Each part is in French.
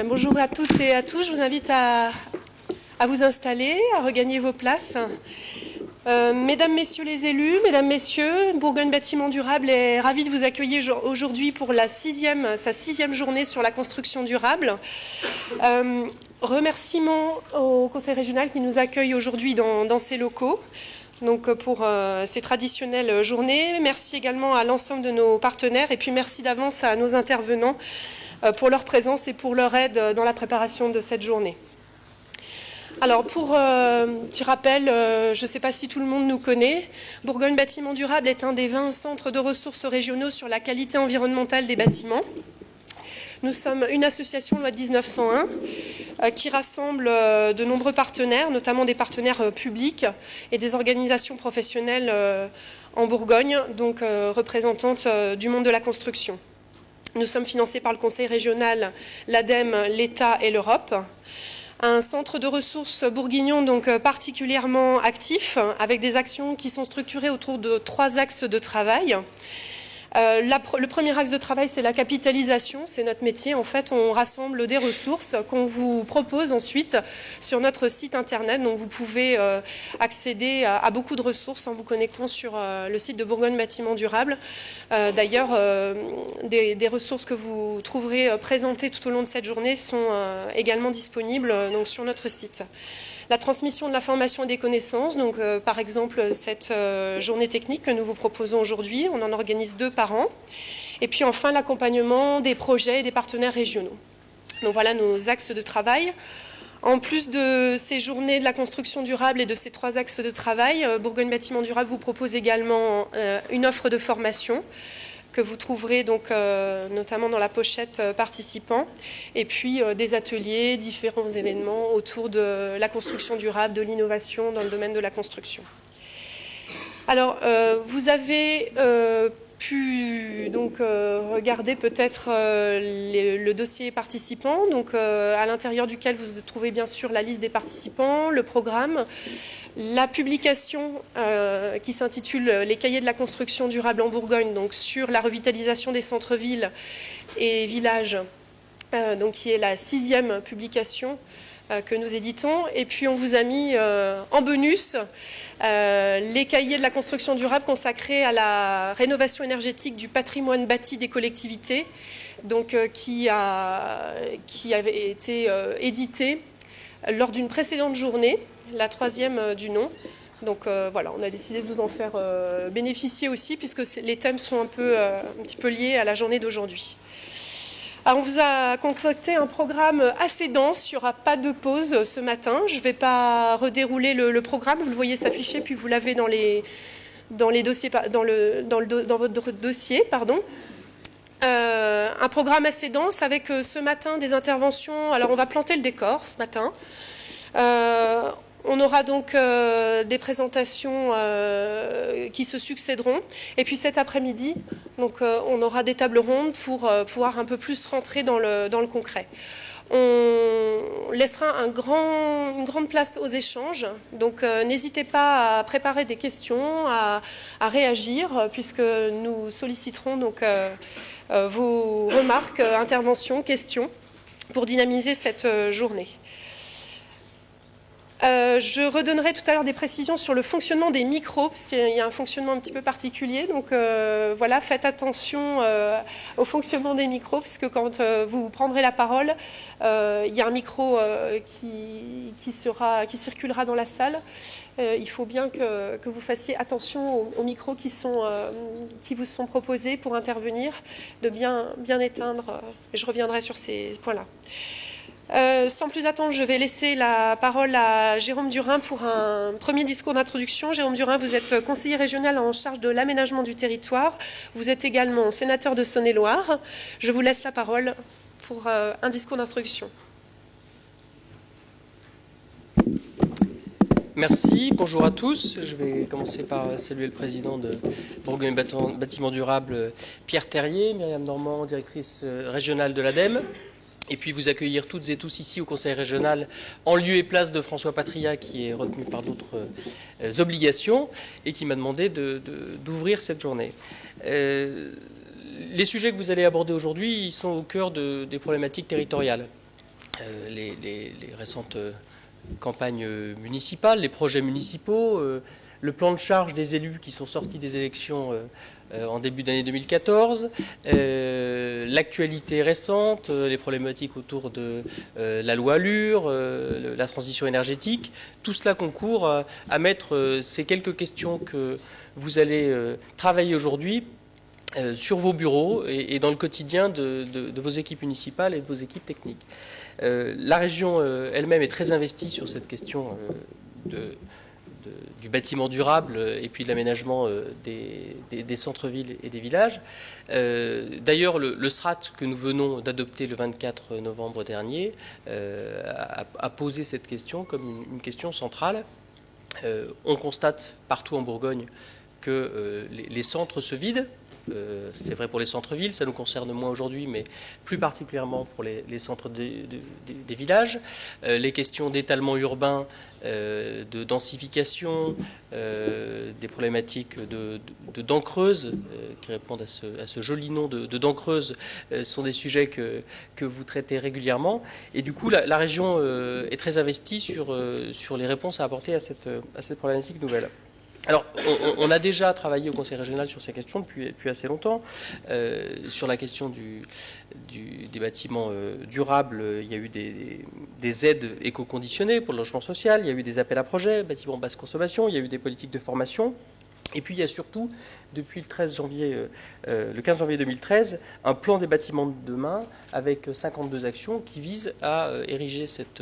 Bonjour à toutes et à tous. Je vous invite à vous installer, à regagner vos places. Mesdames, Messieurs les élus, Mesdames, Messieurs, Bourgogne Bâtiment Durable est ravie de vous accueillir aujourd'hui pour sa sixième journée sur la construction durable. Remerciements au Conseil régional qui nous accueille aujourd'hui dans ses locaux. Donc pour ces traditionnelles journées. Merci également à l'ensemble de nos partenaires et puis merci d'avance à nos intervenants pour leur présence et pour leur aide dans la préparation de cette journée. Alors pour petit rappel, je ne sais pas si tout le monde nous connaît, Bourgogne Bâtiment Durable est un des 20 centres de ressources régionaux sur la qualité environnementale des bâtiments. Nous sommes une association loi de 1901 qui rassemble de nombreux partenaires, notamment des partenaires publics et des organisations professionnelles en Bourgogne, donc représentantes du monde de la construction. Nous sommes financés par le Conseil régional, l'ADEME, l'État et l'Europe. Un centre de ressources bourguignon donc particulièrement actif, avec des actions qui sont structurées autour de 3 axes de travail. Le premier axe de travail, c'est la capitalisation, c'est notre métier. En fait, on rassemble des ressources qu'on vous propose ensuite sur notre site internet. Donc, vous pouvez accéder à beaucoup de ressources en vous connectant sur le site de Bourgogne Bâtiment Durable. D'ailleurs, des ressources que vous trouverez présentées tout au long de cette journée sont également disponibles donc, sur notre site. La transmission de l'information et des connaissances, donc par exemple cette journée technique que nous vous proposons aujourd'hui, on en organise 2 par an. Et puis enfin l'accompagnement des projets et des partenaires régionaux. Donc voilà nos axes de travail. En plus de ces journées de la construction durable et de ces 3 axes de travail, Bourgogne Bâtiment Durable vous propose également une offre de formation que vous trouverez donc notamment dans la pochette participants, et puis des ateliers, différents événements autour de la construction durable, de l'innovation dans le domaine de la construction. Alors, vous avez pu donc regarder peut-être le dossier participant, donc à l'intérieur duquel vous trouvez bien sûr la liste des participants, le programme, la publication qui s'intitule « Les cahiers de la construction durable en Bourgogne », donc sur la revitalisation des centres-villes et villages, donc qui est la 6e publication que nous éditons. Et puis on vous a mis en bonus les cahiers de la construction durable consacrés à la rénovation énergétique du patrimoine bâti des collectivités, donc qui avait été édité lors d'une précédente journée, la 3e du nom. Donc voilà, on a décidé de vous en faire bénéficier aussi, puisque les thèmes sont un petit peu liés à la journée d'aujourd'hui. Alors on vous a concocté un programme assez dense, il n'y aura pas de pause ce matin. Je ne vais pas redérouler le programme, vous le voyez s'afficher, puis vous l'avez dans votre dossier. Un programme assez dense avec ce matin des interventions. Alors on va planter le décor ce matin. On aura donc des présentations qui se succéderont. Et puis cet après-midi, donc, on aura des tables rondes pour pouvoir un peu plus rentrer dans le concret. On laissera une grande place aux échanges. Donc n'hésitez pas à préparer des questions, à réagir, puisque nous solliciterons donc, vos remarques, interventions, questions pour dynamiser cette journée. Je redonnerai tout à l'heure des précisions sur le fonctionnement des micros, parce qu'il y a un fonctionnement un petit peu particulier. Donc voilà, faites attention au fonctionnement des micros, puisque quand vous prendrez la parole, il y a un micro qui circulera dans la salle. Il faut bien que vous fassiez attention aux micros qui vous sont proposés pour intervenir, de bien éteindre. Je reviendrai sur ces points-là. Sans plus attendre, je vais laisser la parole à Jérôme Durin pour un premier discours d'introduction. Jérôme Durin, vous êtes conseiller régional en charge de l'aménagement du territoire. Vous êtes également sénateur de Saône-et-Loire. Je vous laisse la parole pour un discours d'introduction. Merci, bonjour à tous. Je vais commencer par saluer le président de Bourgogne Bâtiment Durable, Pierre Terrier, Myriam Normand, directrice régionale de l'ADEME. Et puis vous accueillir toutes et tous ici au Conseil régional en lieu et place de François Patria, qui est retenu par d'autres obligations et qui m'a demandé d'ouvrir cette journée. Les sujets que vous allez aborder aujourd'hui, ils sont au cœur des problématiques territoriales. les récentes campagnes municipales, les projets municipaux, le plan de charge des élus qui sont sortis des élections en début d'année 2014, l'actualité récente, les problématiques autour de la loi ALUR, la transition énergétique, tout cela concourt à mettre ces quelques questions que vous allez travailler aujourd'hui sur vos bureaux et dans le quotidien de vos équipes municipales et de vos équipes techniques. La région elle-même est très investie sur cette question du bâtiment durable et puis de l'aménagement des centres-villes et des villages. D'ailleurs, le SRAT que nous venons d'adopter le 24 novembre dernier a posé cette question comme une question centrale. On constate partout en Bourgogne que les centres se vident. C'est vrai pour les centres-villes, ça nous concerne moins aujourd'hui, mais plus particulièrement pour les centres des villages. Les questions d'étalement urbain, de densification, des problématiques de dents creuses, qui répondent à ce joli nom de dents creuses, sont des sujets que vous traitez régulièrement. Et du coup, la région est très investie sur les réponses à apporter à cette problématique nouvelle. Alors, on a déjà travaillé au Conseil régional sur ces questions depuis assez longtemps. Sur la question des bâtiments durables, il y a eu des aides éco-conditionnées pour le logement social, il y a eu des appels à projets, bâtiments basse consommation, il y a eu des politiques de formation. Et puis il y a surtout, depuis le 15 janvier 2013, un plan des bâtiments de demain avec 52 actions qui visent à ériger cette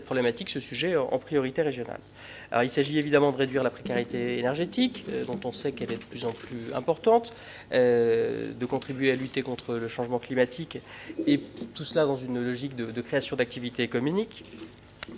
problématique, ce sujet, en priorité régionale. Alors il s'agit évidemment de réduire la précarité énergétique, dont on sait qu'elle est de plus en plus importante, de contribuer à lutter contre le changement climatique, et tout cela dans une logique de création d'activités économiques.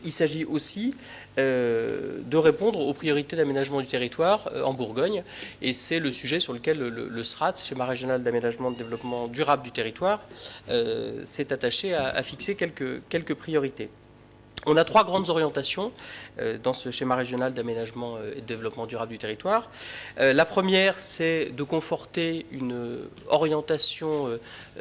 Il s'agit aussi de répondre aux priorités d'aménagement du territoire en Bourgogne, et c'est le sujet sur lequel le SRAT, schéma régional d'aménagement de développement durable du territoire, s'est attaché à fixer quelques priorités. On a trois grandes orientations dans ce schéma régional d'aménagement et de développement durable du territoire. La première, c'est de conforter une orientation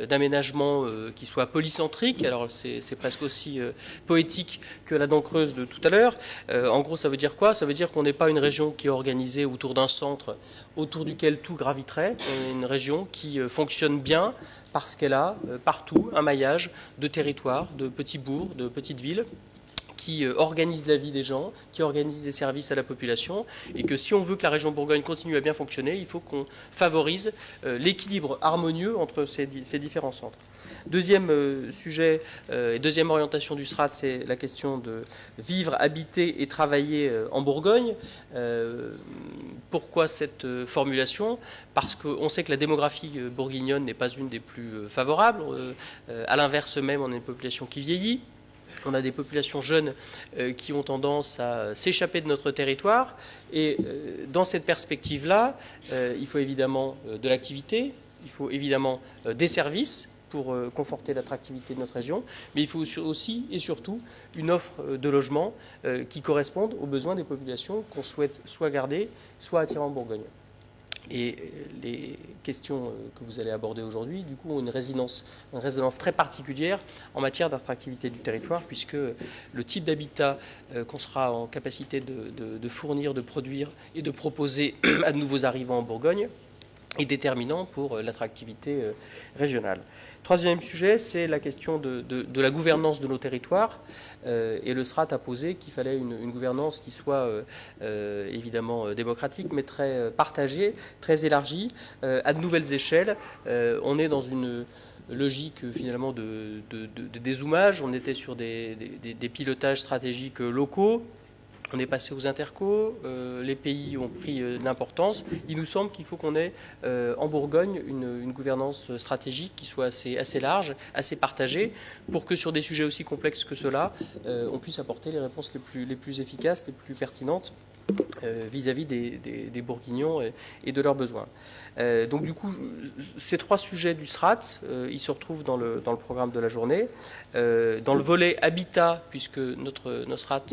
d'aménagement qui soit polycentrique. Alors c'est presque aussi poétique que la dent creuse de tout à l'heure. En gros, ça veut dire quoi? Ça veut dire qu'on n'est pas une région qui est organisée autour d'un centre autour duquel tout graviterait. On est une région qui fonctionne bien parce qu'elle a partout un maillage de territoires, de petits bourgs, de petites villes, qui organise la vie des gens, qui organise des services à la population, et que si on veut que la région Bourgogne continue à bien fonctionner, il faut qu'on favorise l'équilibre harmonieux entre ces différents centres. Deuxième sujet et deuxième orientation du SRAT, c'est la question de vivre, habiter et travailler en Bourgogne. Pourquoi cette formulation? Parce qu'on sait que la démographie bourguignonne n'est pas une des plus favorables. À l'inverse même, on a une population qui vieillit. On a des populations jeunes qui ont tendance à s'échapper de notre territoire. Et dans cette perspective-là, il faut évidemment de l'activité, il faut évidemment des services pour conforter l'attractivité de notre région, mais il faut aussi et surtout une offre de logement qui corresponde aux besoins des populations qu'on souhaite soit garder, soit attirer en Bourgogne. Et les questions que vous allez aborder aujourd'hui, du coup, ont une résonance très particulière en matière d'attractivité du territoire, puisque le type d'habitat qu'on sera en capacité de fournir, de produire et de proposer à de nouveaux arrivants en Bourgogne est déterminant pour l'attractivité régionale. Troisième sujet, c'est la question de la gouvernance de nos territoires. Et le SRAT a posé qu'il fallait une gouvernance qui soit évidemment démocratique, mais très partagée, très élargie, à de nouvelles échelles. On est dans une logique finalement de dézoomage. On était sur des pilotages stratégiques locaux. On est passé aux intercos, les pays ont pris l'importance. Il nous semble qu'il faut qu'on ait en Bourgogne une gouvernance stratégique qui soit assez large, assez partagée, pour que sur des sujets aussi complexes que ceux-là, on puisse apporter les réponses les plus efficaces, les plus pertinentes vis-à-vis des Bourguignons et de leurs besoins. Donc du coup, ces 3 sujets du SRAT, ils se retrouvent dans le programme de la journée. Dans le volet habitat, puisque notre SRAT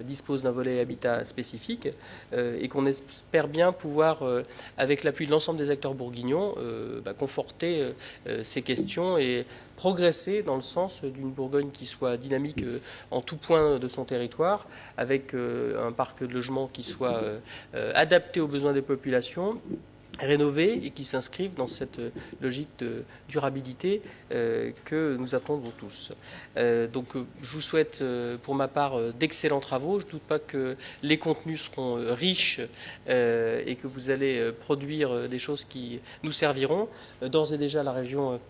dispose d'un volet habitat spécifique, et qu'on espère bien pouvoir, avec l'appui de l'ensemble des acteurs bourguignons, conforter ces questions et progresser dans le sens d'une Bourgogne qui soit dynamique en tout point de son territoire, avec un parc de logements qui soit adapté aux besoins des populations, rénovés et qui s'inscrivent dans cette logique de durabilité que nous attendons tous. Donc je vous souhaite pour ma part d'excellents travaux. Je ne doute pas que les contenus seront riches et que vous allez produire des choses qui nous serviront. D'ores et déjà, la région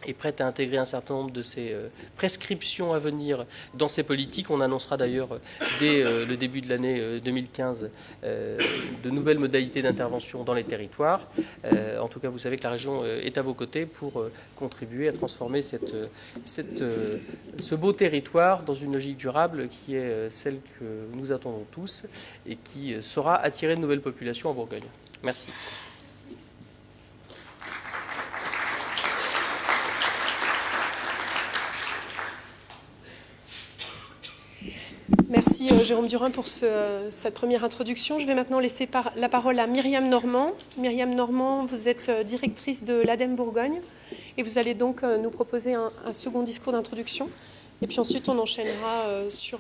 est prête à intégrer un certain nombre de ces prescriptions à venir dans ces politiques. On annoncera d'ailleurs dès le début de l'année 2015 de nouvelles modalités d'intervention dans les territoires. En tout cas, vous savez que la région est à vos côtés pour contribuer à transformer ce beau territoire dans une logique durable qui est celle que nous attendons tous et qui saura attirer de nouvelles populations en Bourgogne. Merci. Merci Jérôme Durin pour cette première introduction. Je vais maintenant laisser la parole à Myriam Normand. Myriam Normand, vous êtes directrice de l'ADEME Bourgogne et vous allez donc nous proposer un second discours d'introduction. Et puis ensuite, on enchaînera sur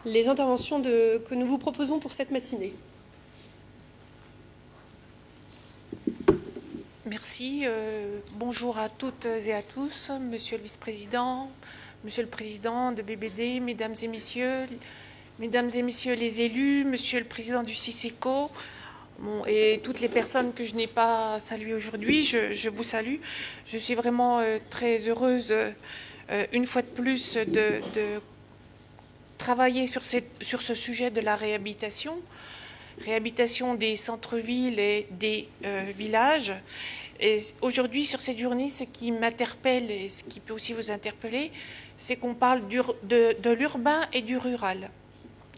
les interventions que nous vous proposons pour cette matinée. Merci. Bonjour à toutes et à tous, Monsieur le Vice-président, Monsieur le Président de BBD, Mesdames et Messieurs les élus, Monsieur le Président du CICECO, et toutes les personnes que je n'ai pas saluées aujourd'hui, je vous salue. Je suis vraiment très heureuse, une fois de plus, de travailler sur ce sujet de la réhabilitation des centres-villes et des villages. Et aujourd'hui, sur cette journée, ce qui m'interpelle et ce qui peut aussi vous interpeller, c'est qu'on parle de l'urbain et du rural.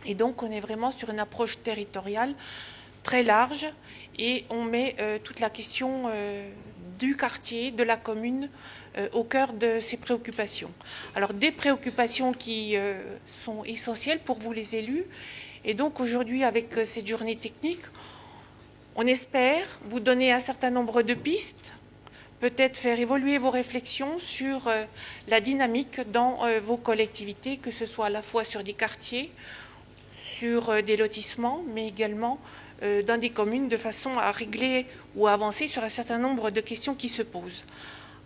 Et donc, on est vraiment sur une approche territoriale très large et on met toute la question du quartier, de la commune, au cœur de ces préoccupations. Alors, des préoccupations qui sont essentielles pour vous, les élus. Et donc, aujourd'hui, avec cette journée technique, on espère vous donner un certain nombre de pistes, peut-être faire évoluer vos réflexions sur la dynamique dans vos collectivités, que ce soit à la fois sur des quartiers, sur des lotissements, mais également dans des communes, de façon à régler ou à avancer sur un certain nombre de questions qui se posent,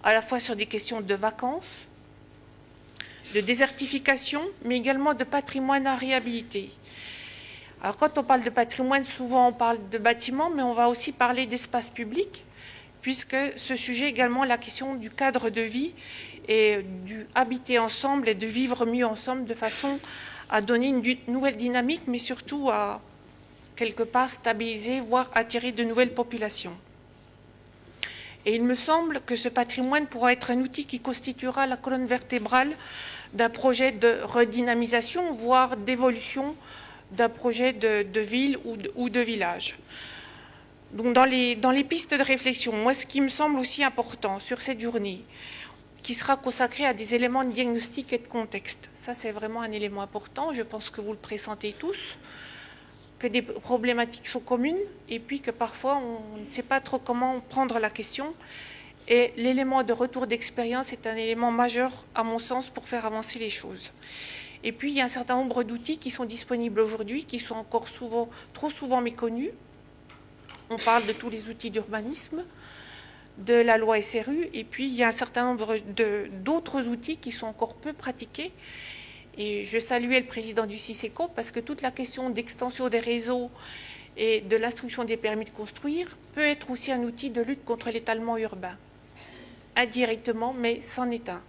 à la fois sur des questions de vacances, de désertification, mais également de patrimoine à réhabiliter. Alors quand on parle de patrimoine, souvent on parle de bâtiments, mais on va aussi parler d'espace public, puisque ce sujet est également la question du cadre de vie et du habiter ensemble et de vivre mieux ensemble de façon à donner une nouvelle dynamique, mais surtout à quelque part stabiliser, voire attirer de nouvelles populations. Et il me semble que ce patrimoine pourra être un outil qui constituera la colonne vertébrale d'un projet de redynamisation, voire d'évolution d'un projet de ville ou de village. Donc dans les pistes de réflexion, moi ce qui me semble aussi important sur cette journée, qui sera consacrée à des éléments de diagnostic et de contexte, ça c'est vraiment un élément important, je pense que vous le pressentez tous, que des problématiques sont communes et puis que parfois on ne sait pas trop comment prendre la question. Et l'élément de retour d'expérience est un élément majeur à mon sens pour faire avancer les choses. Et puis, il y a un certain nombre d'outils qui sont disponibles aujourd'hui, qui sont encore trop souvent méconnus. On parle de tous les outils d'urbanisme, de la loi SRU, et puis il y a un certain nombre d'autres outils qui sont encore peu pratiqués. Et je saluais le président du CICECO parce que toute la question d'extension des réseaux et de l'instruction des permis de construire peut être aussi un outil de lutte contre l'étalement urbain. Indirectement, mais c'en est un.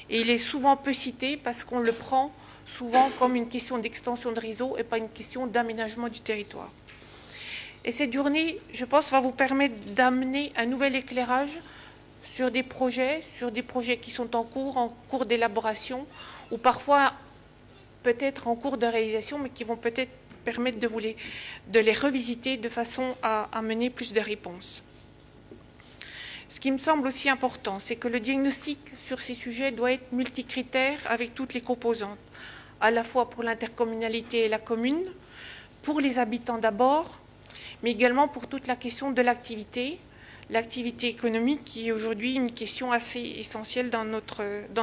Et il est souvent peu cité parce qu'on le prend souvent comme une question d'extension de réseau et pas une question d'aménagement du territoire. Et cette journée, je pense, va vous permettre d'amener un nouvel éclairage sur des projets qui sont en cours d'élaboration, ou parfois peut-être en cours de réalisation, mais qui vont peut-être permettre de les revisiter de façon à mener plus de réponses. Ce qui me semble aussi important, c'est que le diagnostic sur ces sujets doit être multicritère avec toutes les composantes, à la fois pour l'intercommunalité et la commune, pour les habitants d'abord, mais également pour toute la question de l'activité économique qui est aujourd'hui une question assez essentielle dans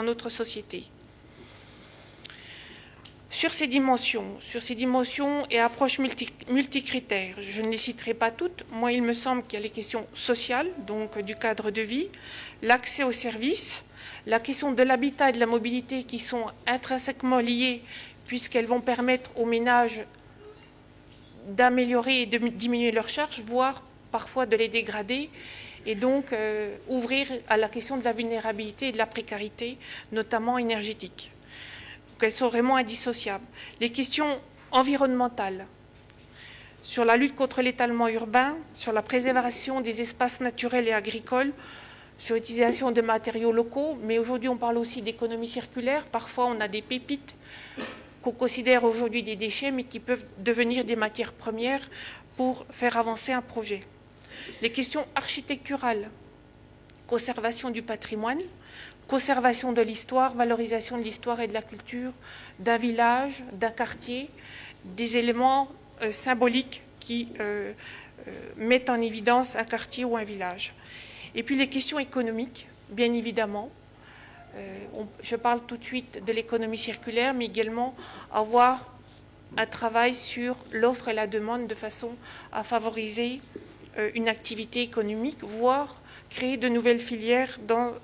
notre société. Sur ces dimensions et approches multicritères, je ne les citerai pas toutes. Moi, il me semble qu'il y a les questions sociales, donc du cadre de vie, l'accès aux services, la question de l'habitat et de la mobilité qui sont intrinsèquement liées puisqu'elles vont permettre aux ménages d'améliorer et de diminuer leurs charges, voire parfois de les dégrader, et donc ouvrir à la question de la vulnérabilité et de la précarité, notamment énergétique. Elles sont vraiment indissociables. Les questions environnementales, sur la lutte contre l'étalement urbain, sur la préservation des espaces naturels et agricoles, sur l'utilisation de matériaux locaux, mais aujourd'hui on parle aussi d'économie circulaire. Parfois on a des pépites qu'on considère aujourd'hui des déchets, mais qui peuvent devenir des matières premières pour faire avancer un projet. Les questions architecturales, conservation du patrimoine, conservation de l'histoire, valorisation de l'histoire et de la culture d'un village, d'un quartier, des éléments symboliques qui mettent en évidence un quartier ou un village. Et puis les questions économiques, bien évidemment. Je parle tout de suite de l'économie circulaire, mais également avoir un travail sur l'offre et la demande de façon à favoriser une activité économique, voire créer de nouvelles filières dans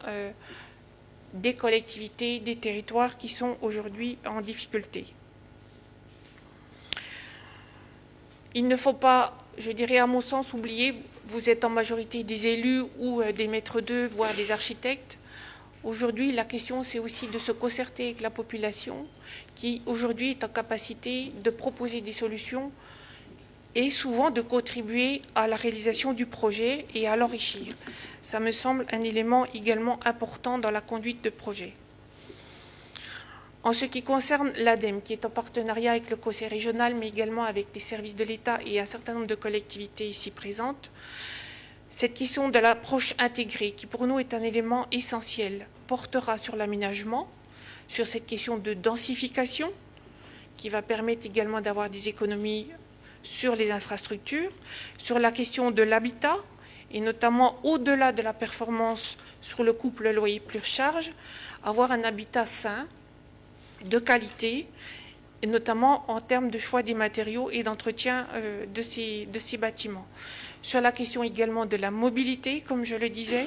des collectivités, des territoires qui sont aujourd'hui en difficulté. Il ne faut pas, je dirais à mon sens, oublier, vous êtes en majorité des élus ou des maîtres d'œuvre, voire des architectes. Aujourd'hui, la question, c'est aussi de se concerter avec la population qui, aujourd'hui, est en capacité de proposer des solutions et souvent de contribuer à la réalisation du projet et à l'enrichir. Ça me semble un élément également important dans la conduite de projet. En ce qui concerne l'ADEME, qui est en partenariat avec le Conseil régional, mais également avec des services de l'État et un certain nombre de collectivités ici présentes, cette question de l'approche intégrée, qui pour nous est un élément essentiel, portera sur l'aménagement, sur cette question de densification, qui va permettre également d'avoir des économies sur les infrastructures, sur la question de l'habitat, et notamment au-delà de la performance sur le couple loyer plus charge, avoir un habitat sain, de qualité, et notamment en termes de choix des matériaux et d'entretien de ces bâtiments. Sur la question également de la mobilité, comme je le disais,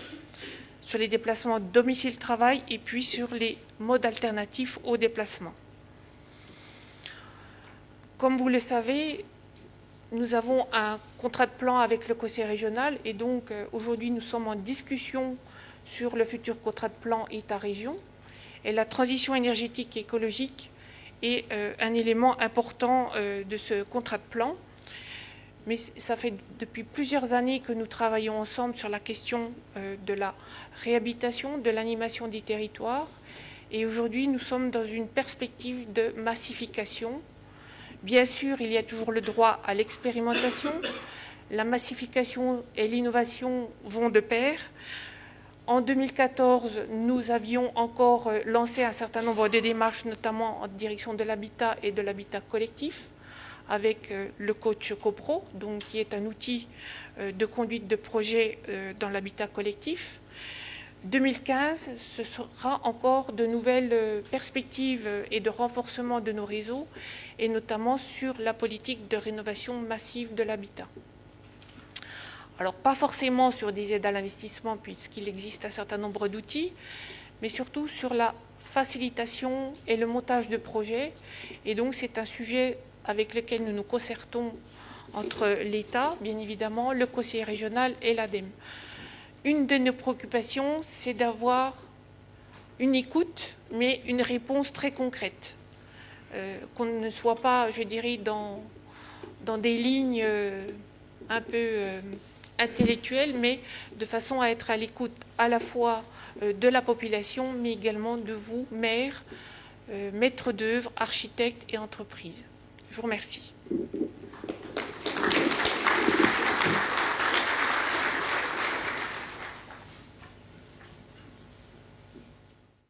sur les déplacements domicile-travail et puis sur les modes alternatifs aux déplacements. Comme vous le savez, nous avons un contrat de plan avec le Conseil régional et donc aujourd'hui nous sommes en discussion sur le futur contrat de plan État-région. Et la transition énergétique et écologique est un élément important de ce contrat de plan. Mais ça fait depuis plusieurs années que nous travaillons ensemble sur la question de la réhabilitation, de l'animation des territoires. Et aujourd'hui, nous sommes dans une perspective de massification. Bien sûr, il y a toujours le droit à l'expérimentation. La massification et l'innovation vont de pair. En 2014, nous avions encore lancé un certain nombre de démarches, notamment en direction de l'habitat et de l'habitat collectif, avec le coach CoPro, donc, qui est un outil de conduite de projet dans l'habitat collectif. 2015, ce sera encore de nouvelles perspectives et de renforcement de nos réseaux, et notamment sur la politique de rénovation massive de l'habitat. Alors, pas forcément sur des aides à l'investissement, puisqu'il existe un certain nombre d'outils, mais surtout sur la facilitation et le montage de projets. Et donc, c'est un sujet avec lequel nous nous concertons entre l'État, bien évidemment, le Conseil régional et l'ADEME. Une de nos préoccupations, c'est d'avoir une écoute, mais une réponse très concrète. Qu'on ne soit pas, je dirais, dans des lignes un peu intellectuelles, mais de façon à être à l'écoute à la fois de la population, mais également de vous, maires, maîtres d'œuvre, architectes et entreprises. Je vous remercie.